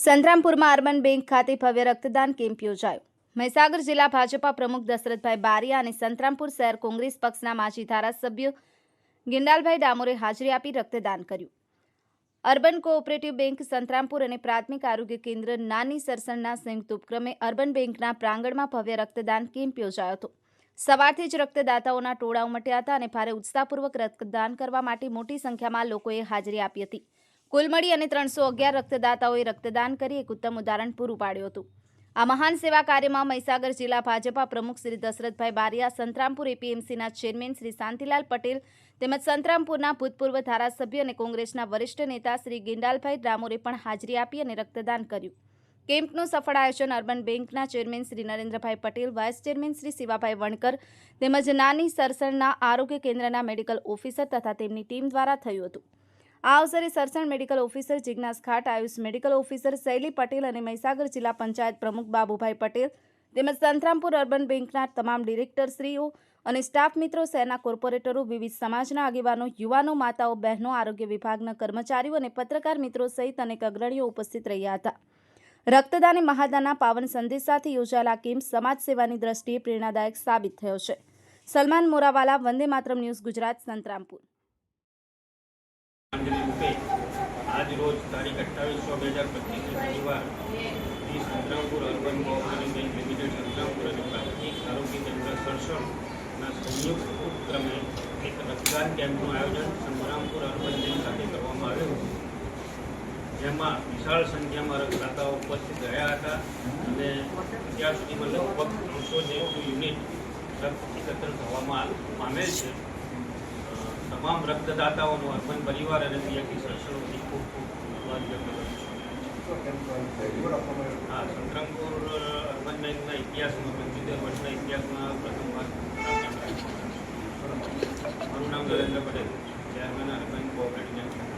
સંતરામપુરમાં urban bank ખાતે ભવ્ય રક્તદાન કેમ્પ યોજાયો। મહીસાગર જિલ્લા ભાજપા પ્રમુખ દશરથભાઈ બારિયા અને સંતરામપુર શહેર કોંગ્રેસ પક્ષના માજી ધારાસભ્ય ગિંડાલભાઈ ડામોરે હાજરી આપી રક્તદાન કર્યું। અર્બન કોઓપરેટિવ બેંક સંતરામપુર અને પ્રાથમિક આરોગ્ય કેન્દ્ર નાની સરસણના સંયુક્ત ઉપક્રમે અર્બન બેંકના પ્રાંગણમાં ભવ્ય રક્તદાન કેમ્પ યોજાયો હતો। સવારથી જ રક્તદાતાઓના ટોળા ઉમટ્યા હતા અને ભારે ઉત્સાહપૂર્વક રક્તદાન કરવા માટે મોટી સંખ્યામાં લોકોએ હાજરી આપી હતી। કુલ મળી અને 311 રક્તદાતાઓએ રક્તદાન કરી એક ઉત્તમ ઉદાહરણ પૂરું પાડ્યું હતું। આ મહાન સેવા કાર્યમાં મહીસાગર જિલ્લા ભાજપા પ્રમુખ શ્રી દશરથભાઈ બારિયા, સંતરામપુર એપીએમસીના ચેરમેન શ્રી શાંતિલાલ પટેલ તેમજ સંતરામપુરના ભૂતપૂર્વ ધારાસભ્ય અને કોંગ્રેસના વરિષ્ઠ નેતા શ્રી ગિંડાલભાઈ ડામોરે પણ હાજરી આપી અને રક્તદાન કર્યું। કેમ્પનું સફળ આયોજન અર્બન બેંકના chairman Shri Narendrabhai Patel, vice chairman Shri Shivabhai Vankar તેમજ નાની સરસણના આરોગ્ય કેન્દ્રના મેડિકલ ઓફિસર તથા તેમની ટીમ દ્વારા થયું હતું। આ અવસરે સરસણ મેડિકલ ઓફિસર જિજ્ઞાસ ખાટ, આયુષ મેડિકલ ઓફિસર શૈલી પટેલ અને મહીસાગર જિલ્લા પંચાયત પ્રમુખ બાબુભાઈ પટેલ તેમજ સંતરામપુર અર્બન બેંકના તમામ ડિરેક્ટરશ્રીઓ અને સ્ટાફ મિત્રો, શહેરના કોર્પોરેટરો, વિવિધ સમાજના આગેવાનો, યુવાનો, માતાઓ, બહેનો, આરોગ્ય વિભાગના કર્મચારીઓ અને પત્રકાર મિત્રો સહિત અનેક અગ્રણીઓ ઉપસ્થિત રહ્યા હતા। રક્તદાન એ મહાદાનના પાવન સંદેશ સાથે યોજાયેલા કેમ્પ સમાજ સેવાની દ્રષ્ટિએ પ્રેરણાદાયક સાબિત થયો છે। સલમાન મોરાવાલા, વંદે માતરમ ન્યૂઝ ગુજરાત, સંતરામપુર। आज रोज तारीख 28/6/2025 शनिवार Santrampur urban cooperative bank limited Santrampur અને પ્રાથમિક આરોગ્ય કેન્દ્ર સરસણના સંયુક્ત ઉપક્રમે એક રક્તદાન કેમ્પનું આયોજન સંતરામપુર અર્બન બેંક ખાતે કરવામાં આવ્યું, જેમાં વિશાળ સંખ્યામાં રક્તદાતાઓ ઉપસ્થિત રહ્યા હતા અને અત્યાર સુધીમાં લગભગ 300 જેટલું યુનિટ રક્ત એકત્ર થવામાં પામેલ છે। તમામ રક્તદાતાઓનો અર્બન પરિવાર અને પીએમસી સરસણોથી ખૂબ આભાર વ્યક્ત કરું છું। હા, સંતરામપુર અર્બન બેંકના ઇતિહાસમાં 75 વર્ષના ઇતિહાસમાં પ્રથમવાર મારું નામ Narendra Patel, chairman urban cooperative bank.